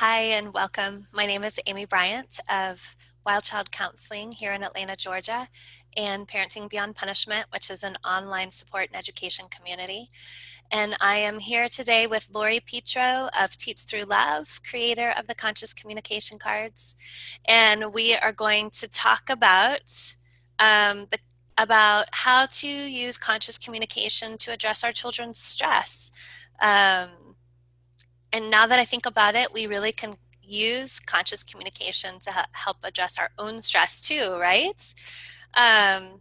Hi and welcome. My name is Amy Bryant of Wild Child Counseling here in Atlanta, Georgia, and Parenting Beyond Punishment, which is an online support and education community. And I am here today with Lori Petro of Teach Through Love, creator of the Conscious Communication Cards. And we are going to talk um, the, about how to use conscious communication to address our children's stress. Um, and now that I think about it, we really can use conscious communication to help address our own stress too, right? Um,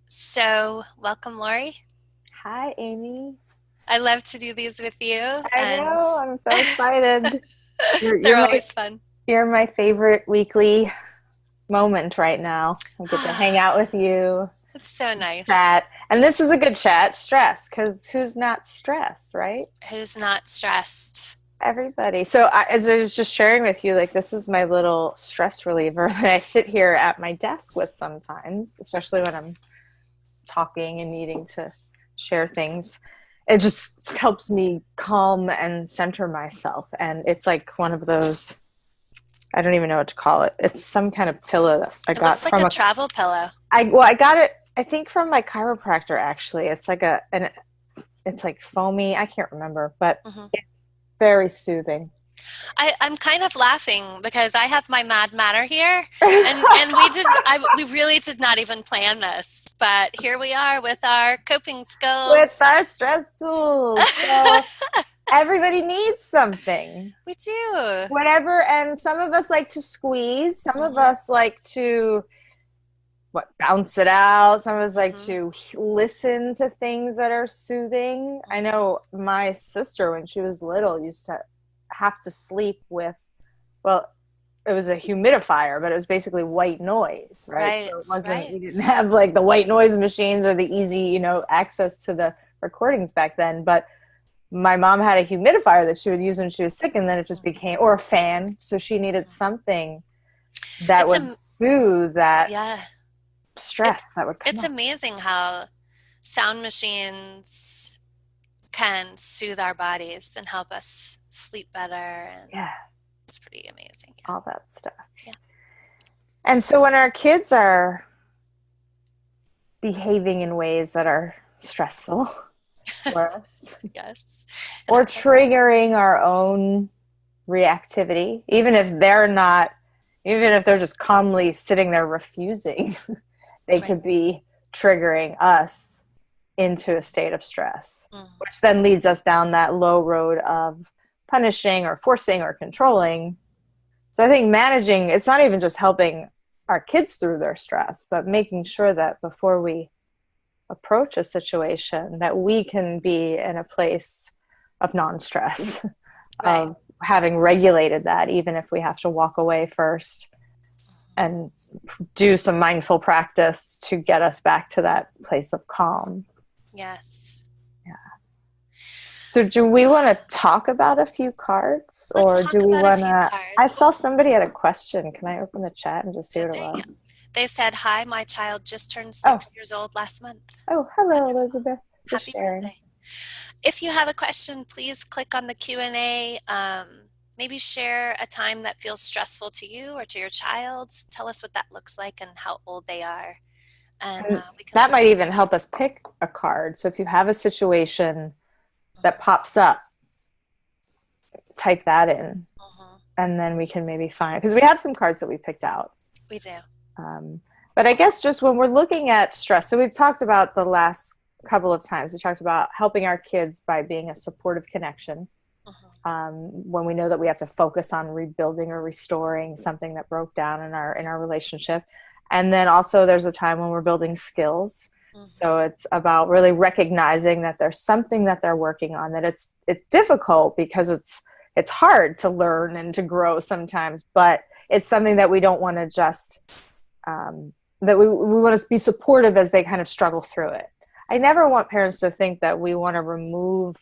so welcome, Lori. Hi, Amy. I love to do these with you, I and know. I'm so excited. You're they're you're my always fun. you're my favorite weekly moment right now. I get to hang out with you, It's so nice. chat, and this is a good chat. Stress, because who's not stressed, right? Who's not stressed? Everybody. So, as I was just sharing with you, like this is my little stress reliever that I sit here at my desk with sometimes, especially when I'm talking and needing to share things. It just helps me calm and center myself. And it's like one of those, I don't even know what to call it. It's some kind of pillow that I It looks got like from a a, travel pillow. I got it, I think from my chiropractor actually. It's like it's like foamy. I can't remember, but Mhm. it's very soothing. I'm kind of laughing because I have my Mad Matter here, and we really did not even plan this, but here we are with our coping With skills. our stress tools. So everybody needs something. We do. Whatever, and some of us like to squeeze, some of Hmm. us like to bounce it out, some of us like Hmm. to listen to things that are soothing. I Hmm. know my sister when she was little used to have to sleep with, well, it was a humidifier, but it was basically white noise, right? So Right, it wasn't, we didn't right. have like the white noise machines or the easy, access to the recordings back then. But my mom had a humidifier that she would use when she was sick, and then it just Mhm. became, or a fan. So she needed Mhm. something that It's would a soothe that Yeah. stress It's that would come it's up. amazing how sound machines can soothe our bodies and help us sleep better, and Yeah, it's pretty amazing. Yeah. all that stuff. Yeah. And so when our kids are behaving in ways that are stressful for us, Yes. It or happens. triggering our own reactivity, even if they're just calmly sitting there refusing, they Right. could be triggering us into a state of stress, Mhm. which then leads us down that low road of punishing or forcing or controlling. So I think managing, it's not even just helping our kids through their stress, but making sure that before we approach a situation that we can be in a place of non-stress, Right. of having regulated that, even if we have to walk away first and do some mindful practice to get us back to that place of calm. Yes. Yeah. So, do we want to talk about a few cards, Let's or do talk we about a want few to? I cards. saw somebody had a question. Can I open the chat and just see Did what it they? Yeah. was? They said, "Hi, my child just turned Oh, 6 years old last month." oh, hello, Wonderful. Elizabeth. Just Happy sharing. birthday. If you have a question, please click on the Q&A. Maybe share a time that feels stressful to you or to your child. Tell us what that looks like and how old they are, and And we can that might support even help us pick a card. So, if you have a situation you. that pops up, type that in, Mhm. and then we can maybe find, because we have some cards that we picked out. We do. Um, but I guess just when we're looking at stress, so we've talked about the last couple of times, we talked about helping our kids by being a supportive connection. Mhm. When we know that we have to focus on rebuilding or restoring something that broke down in our relationship, and then also there's a time when we're building skills. So Mhm. it's about really recognizing that there's something that they're working on, that it's difficult because it's hard to learn and to grow sometimes, but it's something that we don't want to just that we want to be supportive as they kind of struggle through it. I never want parents to think that we want to remove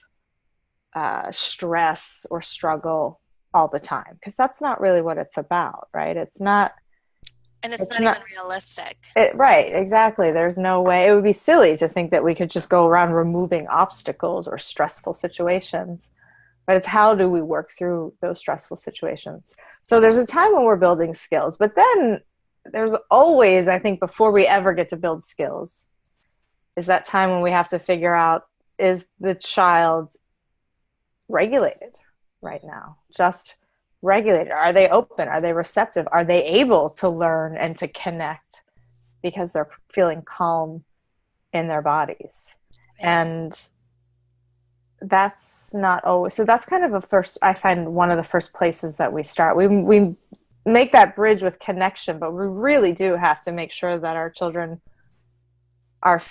stress or struggle all the time, because that's not really what it's about, right? It's not. And it's It's not even not. realistic. Right, exactly. There's no way. It would be silly to think that we could just go around removing obstacles or stressful situations. but it's how do we work through those stressful situations. So there's a time when we're building skills, but then there's always, I think, before we ever get to build skills, is that time when we have to figure out, is the child regulated right now? Just regulated? Are they open? Are they receptive? Are they able to learn and to connect because they're feeling calm in their bodies? Right. And that's not always, so that's kind of a first, I find one of the first places that we start. We make that bridge with connection, but we really do have to make sure that our children are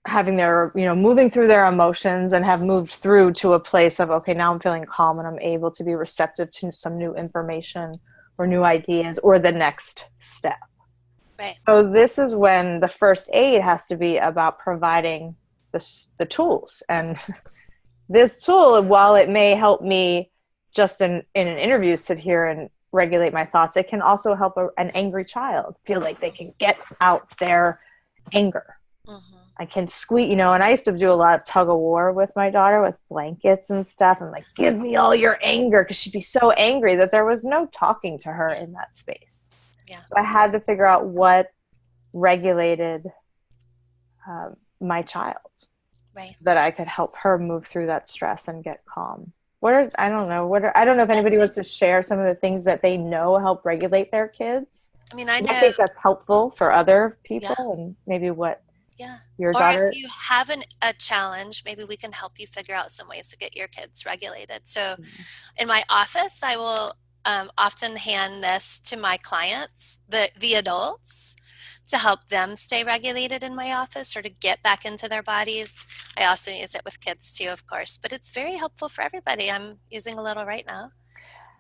having their, moving through their emotions and have moved through to a place of, okay, now I'm feeling calm and I'm able to be receptive to some new information or new ideas or the next step. Right. So this is when the first aid has to be about providing the tools. And this tool, while it may help me just in an interview sit here and regulate my thoughts, it can also help an angry child feel like they can get out their anger. Mm-hmm. I can squeeze, and I used to do a lot of tug of war with my daughter with blankets and stuff, and like, give me all your anger, because she'd be so angry that there was no talking to her in that space. Yeah. So I had to figure out what regulated my child, right, so that I could help her move through that stress and get calm. I don't know if anybody wants to share some of the things that they know help regulate their kids. I mean, I I know, think that's helpful for other yeah, people, and maybe what yeah. your Or if daughter. you have a challenge, maybe we can help you figure out some ways to get your kids regulated. So in my office, I will often hand this to my clients, the adults, to help them stay regulated in my office or to get back into their bodies. I also use it with kids too, of course, but it's very helpful for everybody. I'm using a little right now.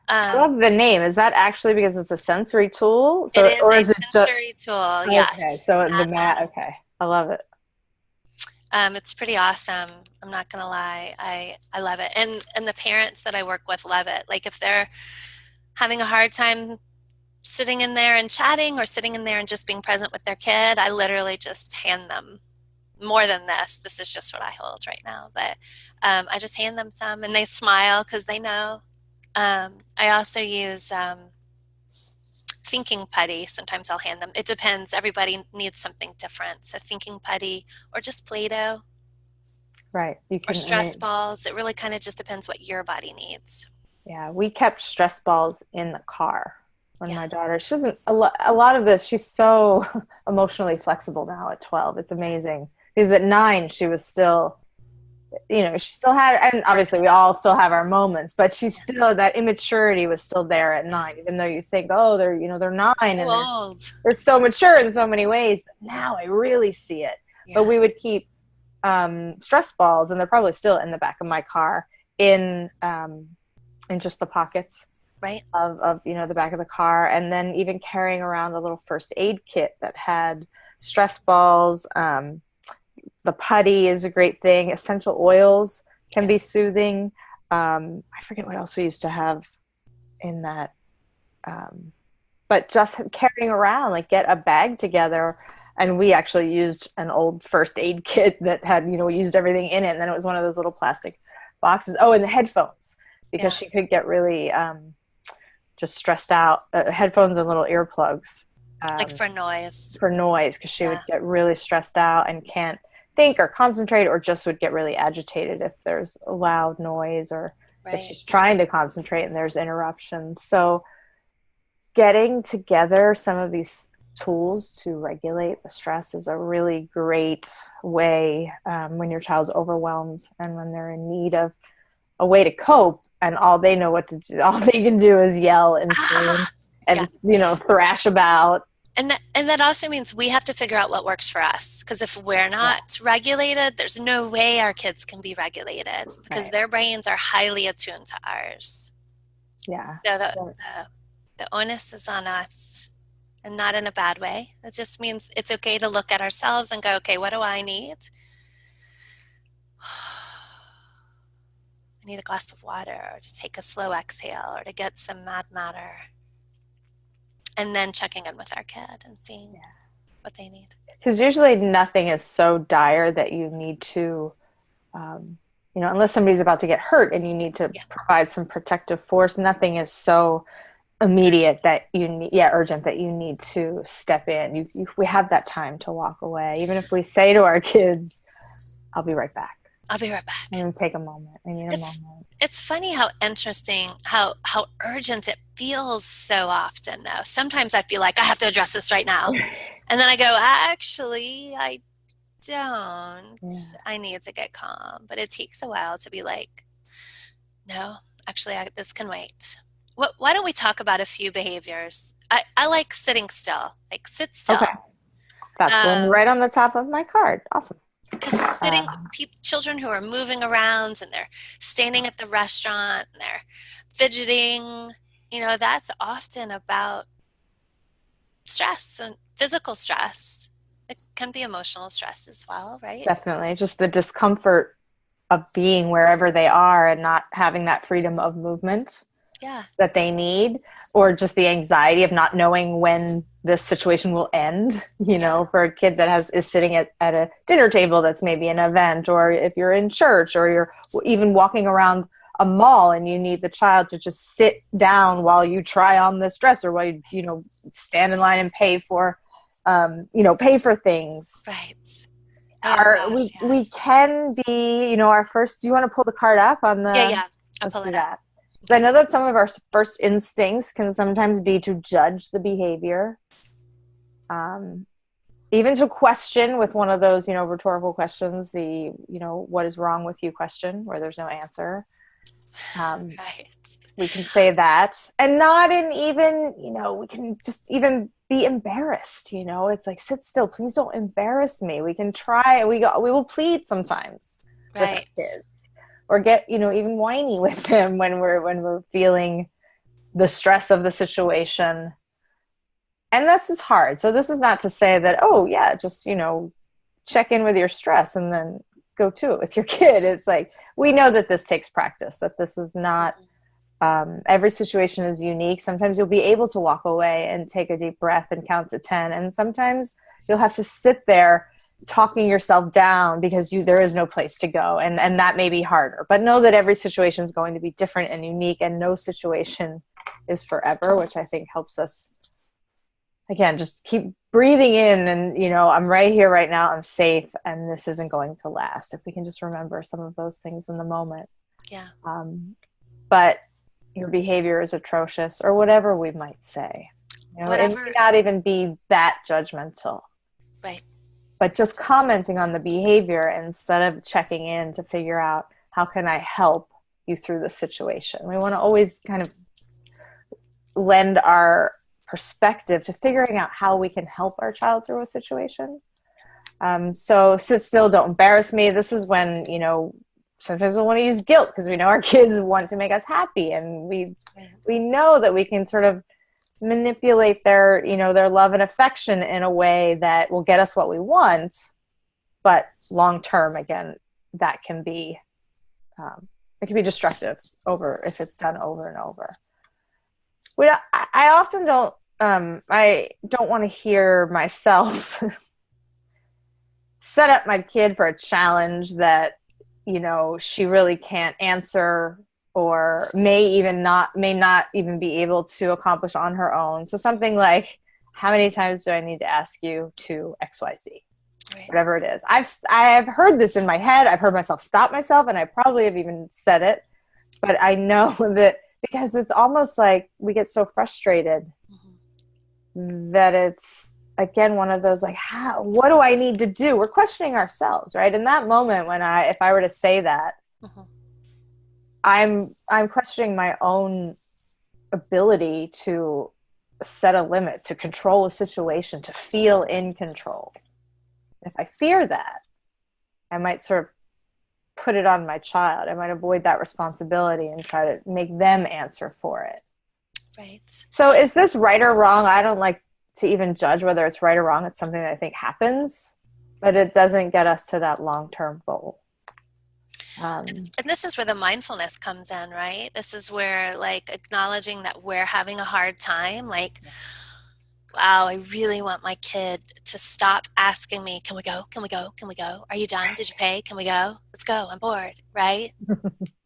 I love the name. Is that actually because it's a sensory tool? It So, is or a is it just sensory tool, okay? yes. So the Mad mat. Matter. Okay, I love it. It's pretty awesome. I'm not gonna lie. I love it. And the parents that I work with love it. Like if they're having a hard time sitting in there and chatting or sitting in there and just being present with their kid, I literally just hand them more than this. This is just what I hold right now. But I just hand them some and they smile because they know. I also use thinking putty. Sometimes I'll hand them. It depends. Everybody needs something different. So thinking putty or just Play-Doh Right. You or can. I stress mean, balls. It really kind of just depends what your body needs. yeah. We kept stress balls in the car when Yeah. my daughter. She doesn't a lot of this. She's so emotionally flexible now at 12. It's amazing because at 9 she was still, she still had, and obviously Working we out. all still have our moments, but she's Yeah. still, that immaturity was still there at Yeah. 9, even though you think, oh, they're 9 So and old. they're so mature in so many ways. But now I really see it. But Yeah. we would keep stress balls, and they're probably still in the back of my car in just the pockets Right. of the back of the car, and then even carrying around a little first aid kit that had stress balls. The putty is a great thing. Essential oils can Yeah. be soothing. I forget what else we used to have in that. But just carrying around, like get a bag together. And we actually used an old first aid kit that had, we used everything in it. And then it was one of those little plastic boxes. Oh, and the headphones, because Yeah. she could get really just stressed out. Headphones and little earplugs Like um, for noise. for noise, because she would Yeah. get really stressed out and can't think or concentrate, or just would get really agitated if there's a loud noise, or if Right. she's trying to concentrate and there's interruptions. So getting together some of these tools to regulate the stress is a really great way when your child's overwhelmed and when they're in need of a way to cope, and all they know what to do, all they can do is yell and scream Yeah. and thrash about. And that also means we have to figure out what works for us. Because if we're Yeah, not regulated, there's no way our kids can be regulated because right. their brains are highly attuned to ours. Yeah. So Yeah. the onus is on us, and not in a bad way. It just means it's okay to look at ourselves and go, okay, what do I need? I need a glass of water, or to take a slow exhale, or to get some mad matter. And then checking in with our kid and seeing what they need. Because usually nothing is so dire that you need to unless somebody's about to get hurt and you need to Yeah. provide some protective force, nothing is so immediate that you need, urgent, that you need to step in. We have that time to walk away. Even if we say to our kids, I'll be right back. I'll be right And back. then take a moment. I need a It's moment. it's funny how interesting, how urgent it feels so often though. Sometimes I feel like I have to address this right now. And then I go, actually, I don't. Yeah. I need to get calm. But it takes a while to be like, no, actually, this can wait. Why don't we talk about a few behaviors? I like sitting still, like sit Okay. still. That's one right on the top of my card. Awesome. Because sitting, Um, children who are moving around and they're standing at the restaurant and they're fidgeting, that's often about stress and physical stress. It can be emotional stress as well, right? Definitely. Just the discomfort of being wherever they are and not having that freedom of movement Yeah. that they need, or just the anxiety of not knowing when this situation will end. Yeah. For a kid that is sitting at a dinner table that's maybe an event, or if you're in church, or you're even walking around a mall and you need the child to just sit down while you try on this dress, or while you stand in line and pay for things. Right. Oh We gosh, we yes. can be, our first. Do you want to pull the card up on Yeah, the? yeah. I'll Let's pull do it up. that. So I Okay. know that some of our first instincts can sometimes be to judge the behavior, um, even to question with one of those, rhetorical questions, the, what is wrong with you question, where there's no answer. Um, Right. we can say that, and not in even, we can just even be embarrassed. It's like, sit still, please don't embarrass me. We can try. We will plead sometimes with our Right. kids, or get, even whiny with them when we're feeling the stress of the situation. And this is hard. So this is not to say that, oh yeah, just, check in with your stress and then go to it with your kid. It's like, we know that this takes practice, that this is not, Mhm. every situation is unique. Sometimes you'll be able to walk away and take a deep breath and count to 10. And sometimes you'll have to sit there talking yourself down because there is no place to go. And that may be harder, but know that every situation is going to be different and unique, and no situation is forever, which I think helps us, again, just keep breathing in, and I'm right here right now, I'm safe, and this isn't going to last. If we can just remember some of those things in the moment. Yeah. But your behavior is atrocious, or whatever we might say, it may Whatever. not even be that judgmental, Right. but just commenting on the behavior instead of checking in to figure out, how can I help you through the situation? We want to always kind of lend our perspective to figuring out how we can help our child through a situation. So sit still, don't embarrass me. This is when, sometimes we want to use guilt because we know our kids want to make us happy, and we know that we can sort of manipulate their, their love and affection in a way that will get us what we want. But long term, again, that can be, it can be destructive if it's done over and over. I often don't, I don't want to hear myself set up my kid for a challenge that, she really can't answer, or may not even be able to accomplish on her own. So something like, how many times do I need to ask you to XYZ? Right. Whatever it is. I've heard this in my head. I've heard myself stop myself, and I probably have even said it. But I know that, because it's almost like we get so frustrated that it's, again, one of those, like, what do I need to do? We're questioning ourselves, right? In that moment, if I were to say that, Mm-hmm. I'm questioning my own ability to set a limit, to control a situation, to feel in control. If I fear that, I might sort of put it on my child. I might avoid that responsibility and try to make them answer for it. Right. So is this right or wrong? I don't like to even judge whether it's right or wrong. It's something that I think happens, but it doesn't get us to that long-term goal. And this is where the mindfulness comes in, right? This is where, like, acknowledging that we're having a hard time, like, wow, I really want my kid to stop asking me, can we go? Can we go? Can we go? Are you done? Did you pay? Can we go? Let's go. I'm bored, right?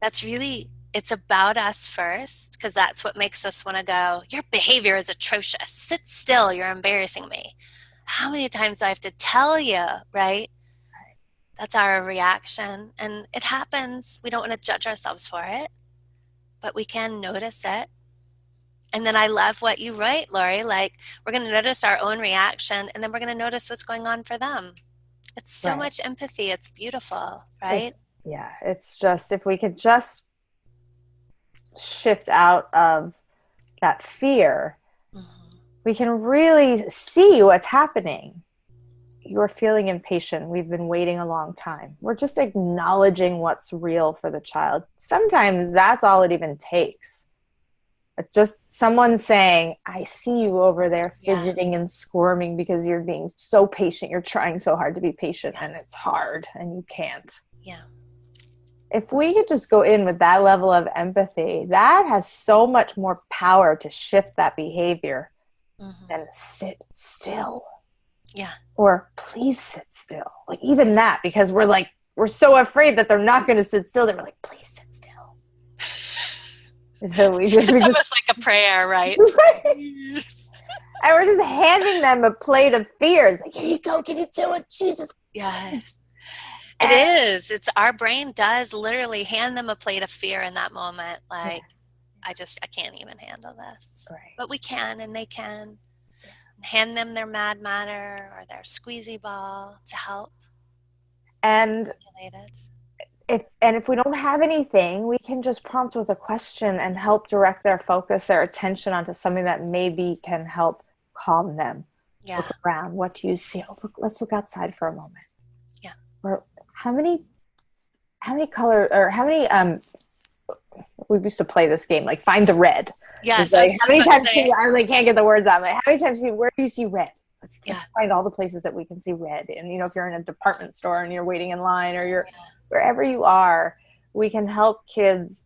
That's really, it's about us first, because that's what makes us want to go, your behavior is atrocious. Sit still. You're embarrassing me. How many times do I have to tell you, right? That's our reaction. And it happens. We don't want to judge ourselves for it, but we can notice it. And then I love what you write, Lori. Like, we're going to notice our own reaction, and then we're going to notice what's going on for them. It's so Right. much empathy. It's beautiful, right? It's, yeah, it's just, if we could just shift out of that fear, Mhm. we can really see what's happening. You're feeling impatient. We've been waiting a long time. We're just acknowledging what's real for the child. Sometimes that's all it even takes. Just someone saying, I see you over there Yeah, fidgeting and squirming because you're being so patient. You're trying so hard to be patient yeah, and it's hard and you can't. yeah. If we could just go in with that level of empathy, that has so much more power to shift that behavior Hmm. than sit still Yeah. or please sit still. Like even that, because we're so afraid that they're not going to sit still. They're like, please sit still. And so we It's just, almost like a prayer, right? and Please. we're just handing them a plate of fears. Like, here you go. Can you do it? Jesus. Yes. It And, is. It's our brain does literally hand them a plate of fear in that moment. yeah, Like, I can't even handle this. right. But we can, and they can. Hand them their mad matter or their squeezy ball to help And regulate it. if we don't have anything, we can just prompt with a question and help direct their focus, their attention onto something that maybe can help calm them. Yeah. Look around. What do you see? Oh, look, let's look outside for a moment. Yeah. Or how many color or how many we used to play this game like find the red. It's Yes, I like was how just many about to times can say, you, I like can't get the words out. Like how many times where do you see red? yeah. Let's find all the places that we can see red. And if you're in a department store and you're waiting in line or you're Yeah. wherever you are, we can help kids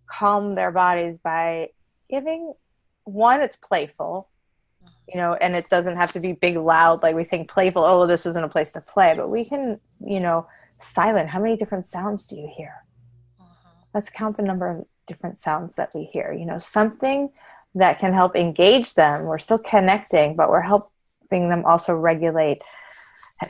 calm their bodies by giving one, it's playful, and it doesn't have to be big, loud, like we think playful, oh, this isn't a place to play, but we can, silent. How many different sounds do you hear? Mhm. Let's count the number of different sounds that we hear. Something that can help engage them. We're still connecting, but we're helping them also regulate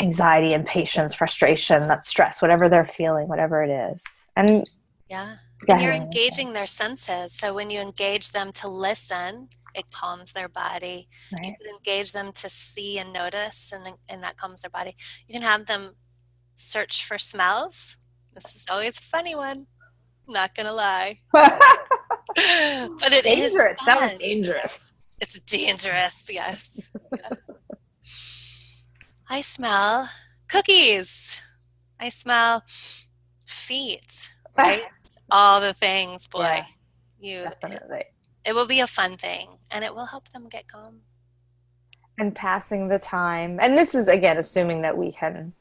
anxiety, impatience, frustration, that stress, whatever they're feeling, whatever it is. And Yeah. go And you're ahead. engaging their senses. So when you engage them to listen, it calms their body. You Right. can engage them to see and notice, and that calms their body. You can have them search for smells. This is always a funny one. Not gonna lie. But it is Dangerous. Sounds fun. dangerous. It's dangerous, yes. Yeah. I smell cookies. I smell feet, right? All the things, boy. Yeah, You definitely. it will be a fun thing and it will help them get calm. And passing the time. And this is again assuming that we can,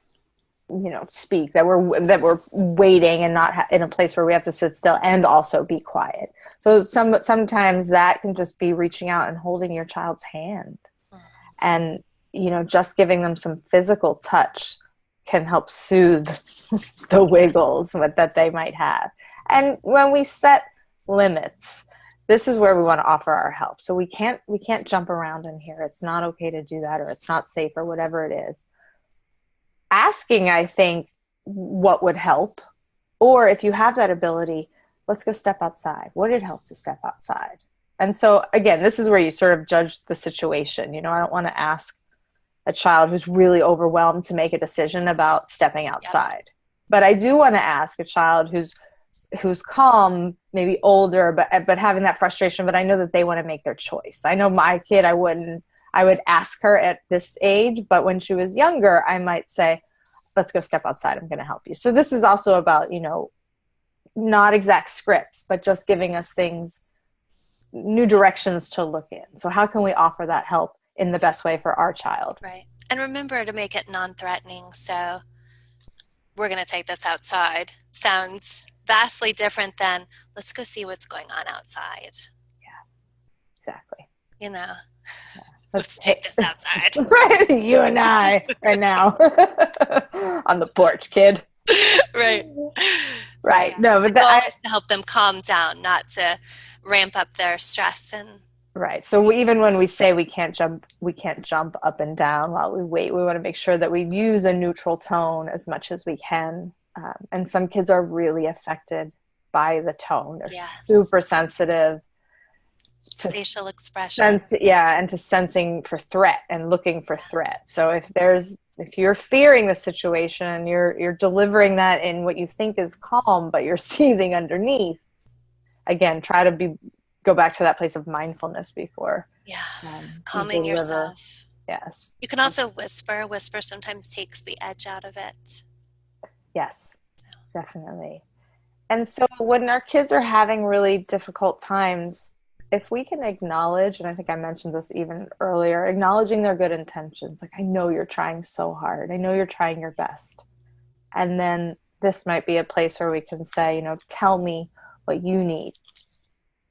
speak, that we're waiting and not in a place where we have to sit still and also be quiet. So sometimes that can just be reaching out and holding your child's hand Mhm. and just giving them some physical touch can help soothe the wiggles that they might have. And when we set limits, this is where we want to offer our help. So we can't jump around in here. It's not okay to do that, or it's not safe, or whatever it is. Asking, I think, what would help, or if you have that ability, let's go step outside. Would it help to step outside? And so again, this is where you sort of judge the situation. I don't want to ask a child who's really overwhelmed to make a decision about stepping Yep. outside. But I do want to ask a child who's calm, maybe older, but having that frustration. But I know that they want to make their choice. I know my kid, I wouldn't. I would ask her at this age, but when she was younger, I might say, "Let's go step outside. I'm going to help you." So this is also about not exact scripts, but just giving us things, new directions to look in. So how can we offer that help in the best way for our child? Right. And remember to make it non-threatening. So we're going to take this outside. Sounds vastly different than let's go see what's going on outside. Exactly. You know, Let's take this outside. Right, you and I right now on the porch, kid. Right. Right. Right. No, The but goal is to help them calm down, not to ramp up their stress and right. So even when we say we can't jump up and down while we wait. We want to make sure that we use a neutral tone as much as we can. And some kids are really affected by the tone. They're yes, super sensitive to facial expression. and to sensing for threat and looking for threat. So if you're fearing the situation, you're delivering that in what you think is calm, but you're seething underneath. Again, try to go back to that place of mindfulness before Yeah. you Calming deliver. yourself. Yes. You can also whisper. Whisper sometimes takes the edge out of it. Yes, definitely. And so when our kids are having really difficult times, if we can acknowledge, and I think I mentioned this even earlier, acknowledging their good intentions. Like, I know you're trying so hard. I know you're trying your best. And then this might be a place where we can say, tell me what you need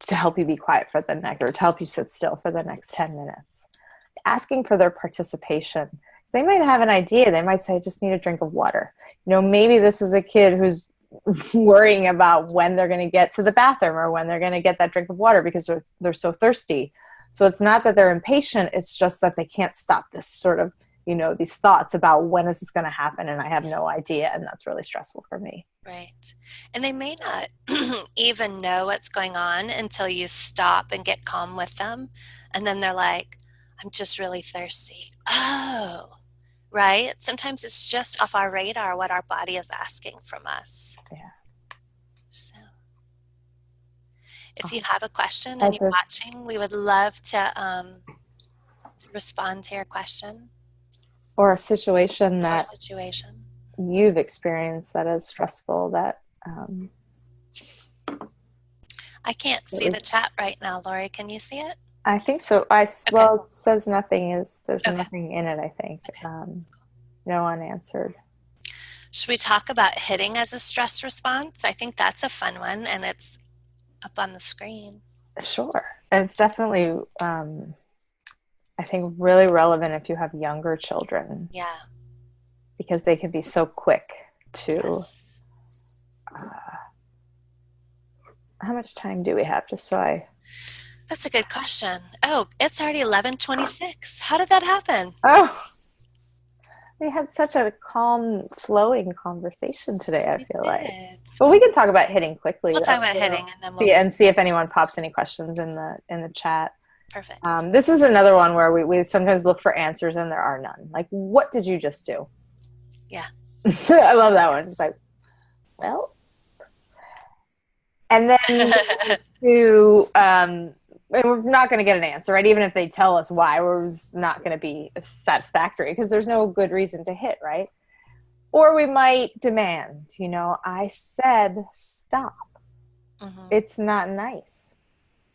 to help you be quiet for the next, or to help you sit still for the next 10 minutes. Asking for their participation. They might have an idea. They might say, I just need a drink of water. Maybe this is a kid who's worrying about when they're going to get to the bathroom or when they're going to get that drink of water because they're so thirsty. So it's not that they're impatient. It's just that they can't stop this sort of, these thoughts about when is this going to happen, and I have no idea, and that's really stressful for me. Right. And they may not even know what's going on until you stop and get calm with them. And then they're like, I'm just really thirsty. Oh, right. Sometimes it's just off our radar what our body is asking from us. Yeah. So if you have a question and you're watching, we would love to respond to your question. Or a situation you've experienced that is stressful that I can't see the chat right now, Lori. Can you see it? I think so. Well, it says there's okay. Nothing in it, I think. Okay. No unanswered. Should we talk about hitting as a stress response? I think that's a fun one, and it's up on the screen. Sure. And it's definitely, I think, really relevant if you have younger children. Yeah. Because they can be so quick to... Yes. How much time do we have? That's a good question. Oh, it's already 11:26. How did that happen? Oh, we had such a calm, flowing conversation today, I feel like. But we can talk about hitting quickly. We'll talk about hitting, and then see if anyone pops any questions in the chat. Perfect. This is another one where we sometimes look for answers and there are none. Like, what did you just do? Yeah. I love that one. It's like, well, and then we're not going to get an answer, right? Even if they tell us why, we're not going to be satisfactory because there's no good reason to hit, right? Or we might demand, I said stop. Mm-hmm. It's not nice.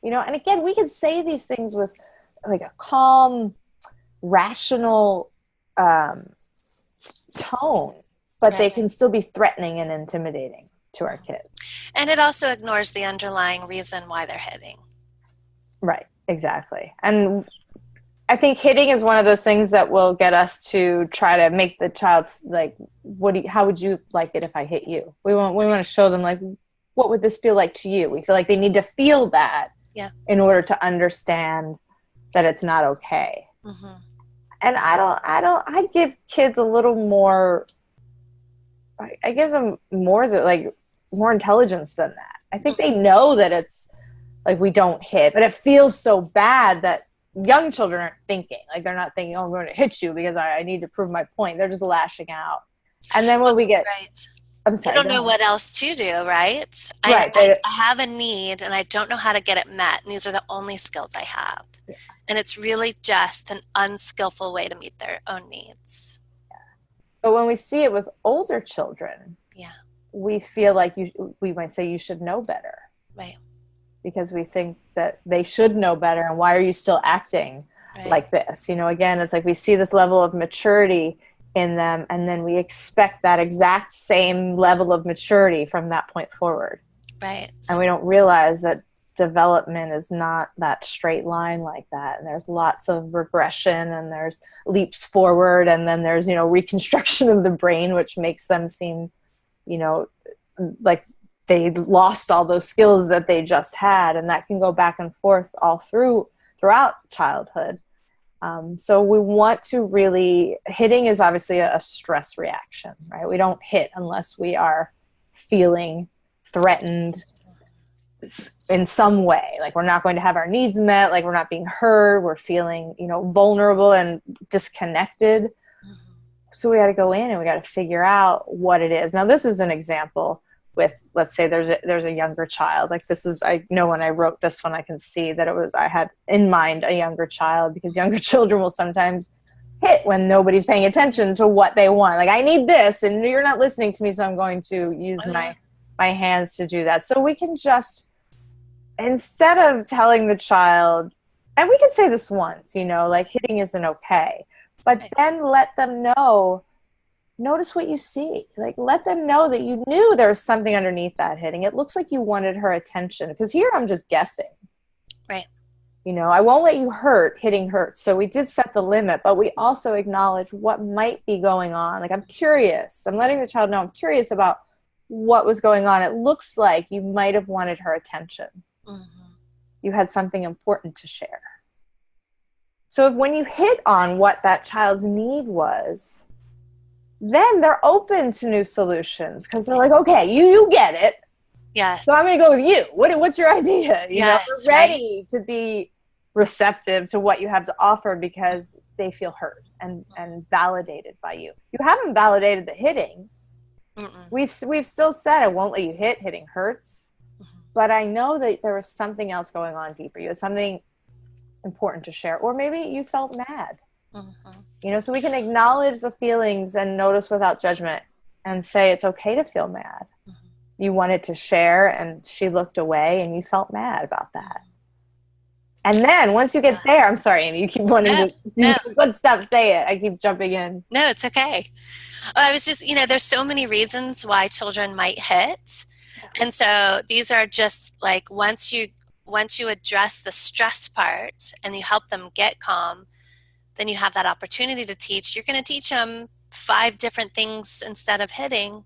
And again, we can say these things with like a calm, rational tone, but they can still be threatening and intimidating to our kids. And it also ignores the underlying reason why they're hitting. Right, exactly. And I think hitting is one of those things that will get us to try to make the child like, how would you like it if I hit you? We want to show them like, what would this feel like to you? We feel like they need to feel that in order to understand that it's not okay. Mm-hmm. And I give kids a little more, I give them more intelligence than that. I think they know that it's like we don't hit, but it feels so bad that young children aren't thinking. Like they're not thinking, oh, I'm going to hit you because I need to prove my point. They're just lashing out. And then when we get... Right. I'm sorry. I don't know what else to do, right? Right. I have a need and I don't know how to get it met. And these are the only skills I have. Yeah. And it's really just an unskillful way to meet their own needs. Yeah. But when we see it with older children, we feel like we might say you should know better. Right. Because we think that they should know better. And why are you still acting like this? Again, it's like we see this level of maturity in them, and then we expect that exact same level of maturity from that point forward. Right. And we don't realize that development is not that straight line like that, and there's lots of regression, and there's leaps forward, and then there's, you know, reconstruction of the brain, which makes them seem, you know, like they lost all those skills that they just had, and that can go back and forth all throughout childhood. So we want to really, hitting is obviously a stress reaction, right? We don't hit unless we are feeling threatened in some way. Like we're not going to have our needs met, like we're not being heard, we're feeling, you know, vulnerable and disconnected. So we got to go in and we got to figure out what it is. Now, this is an example with, let's say there's a younger child. Like this is, I know when I wrote this one, I can see that it was, I had in mind a younger child, because younger children will sometimes hit when nobody's paying attention to what they want. Like, I need this and you're not listening to me, so I'm going to use Oh, yeah. my hands to do that. So we can just, instead of telling the child, and we can say this once, you know, like hitting isn't okay, but Right. then let them know, notice what you see. Like, let them know that you knew there was something underneath that hitting. It looks like you wanted her attention, because here I'm just guessing. Right. You know, I won't let you hurt. Hitting hurts. So we did set the limit, but we also acknowledge what might be going on. Like, I'm curious. I'm letting the child know I'm curious about what was going on. It looks like you might have wanted her attention. Mm-hmm. You had something important to share. So if, when you hit on what that child's need was, then they're open to new solutions, because they're like, okay, you get it. Yes. So I'm going to go with you. What's your idea? You know, Yes, they're ready to be receptive to what you have to offer, because they feel heard and validated by you. You haven't validated the hitting. Mm-mm. We've still said, I won't let you hit. Hitting hurts. Mm-hmm. But I know that there was something else going on deeper. You had something important to share. Or maybe you felt mad. Mm-hmm. You know, so we can acknowledge the feelings and notice without judgment and say it's okay to feel mad. Mm-hmm. You wanted to share and she looked away and you felt mad about that. And then once you get there, I'm sorry, Amy, you keep wanting No, to, no, let's stop, say it. I keep jumping in. no, it's okay. I was just, there's so many reasons why children might hit. And so these are just like, once you address the stress part and you help them get calm, then you have that opportunity to teach. You're going to teach them 5 different things instead of hitting,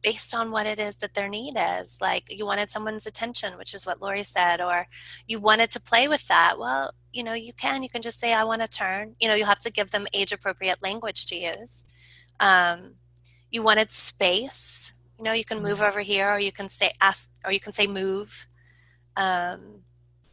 based on what it is that their need is. Like, you wanted someone's attention, which is what Lori said, or you wanted to play with that. Well, you can just say, I want to turn. You'll have to give them age appropriate language to use. You wanted space. You can move over here, or you can say ask, or you can say move. I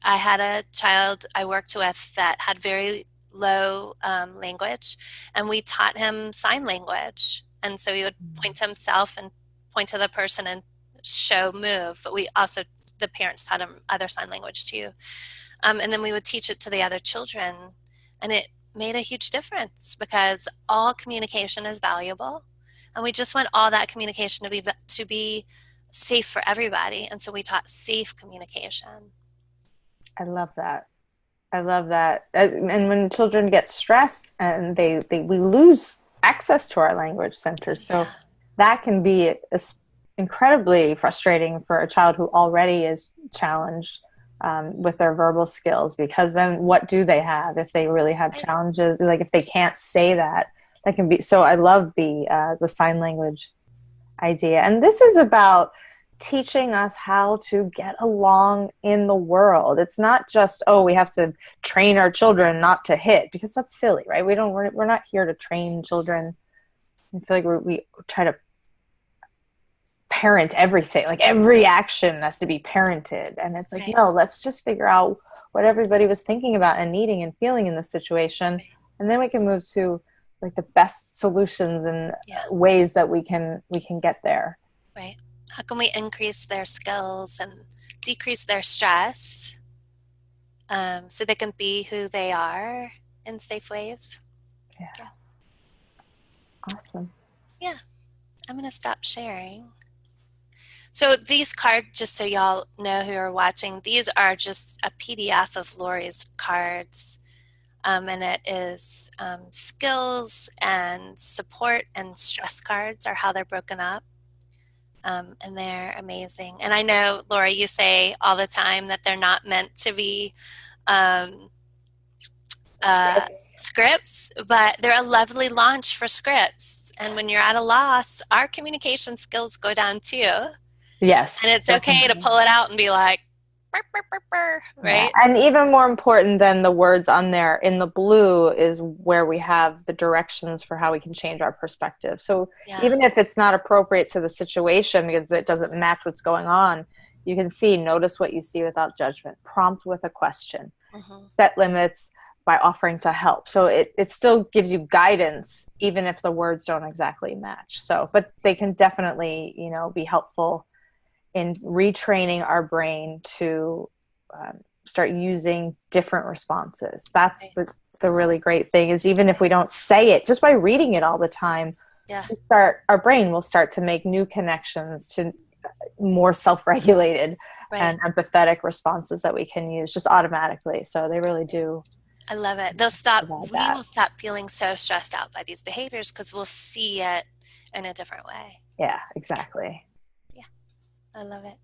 had a child I worked with that had very low language, and we taught him sign language. And so he would point to himself and point to the person and show move. But we also, the parents taught him other sign language too. And then we would teach it to the other children, and it made a huge difference, because all communication is valuable, and we just want all that communication to be safe for everybody. And so we taught safe communication. I love that. I love that. And when children get stressed and we lose access to our language centers. So Yeah. that can be incredibly frustrating for a child who already is challenged with their verbal skills, because then what do they have if they really have challenges? Like, if they can't say that, that can be. So I love the sign language idea. And this is about teaching us how to get along in the world. It's not just, we have to train our children not to hit, because that's silly, right? We're not here to train children. I feel like we try to parent everything, like every action has to be parented, and it's like, Right. no, let's just figure out what everybody was thinking about and needing and feeling in this situation, and then we can move to like the best solutions and ways that we can get there. Right. How can we increase their skills and decrease their stress, so they can be who they are in safe ways? Yeah. Awesome. Yeah. I'm going to stop sharing. So these cards, just so y'all know who are watching, these are just a PDF of Lori's cards. And it is skills and support and stress cards are how they're broken up. And they're amazing. And I know, Laura, you say all the time that they're not meant to be um, Scripts. scripts, but they're a lovely launch for scripts. And when you're at a loss, our communication skills go down too. And Yes, it's okay to definitely. pull it out and be like, "Burr, burr, burr, burr," Yeah, right? and even more important than the words on there in the blue is where we have the directions for how we can change our perspective. So Yeah. even if it's not appropriate to the situation because it doesn't match what's going on, you can see, notice what you see without judgment, prompt with a question, Hmm. set limits by offering to help. So it still gives you guidance, even if the words don't exactly match. So, but they can definitely, be helpful in retraining our brain to start using different responses. That's Right. the really great thing is even if we don't say it, just by reading it all the time, Yeah. our brain will start to make new connections to more self-regulated Right. and empathetic responses that we can use just automatically. So they really do I love it. They'll stop, provide we that. will stop feeling so stressed out by these behaviors because we'll see it in a different way. Yeah, exactly. Yeah. I love it.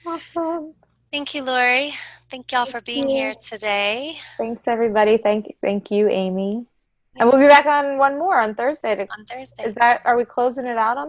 Awesome. Thank you, Lori. Thank y'all Thank for being here you. today. Thanks everybody. Thank you, Amy. And You're we'll welcome. be back on one more on Thursday. On Is Thursday. that, are we closing it out on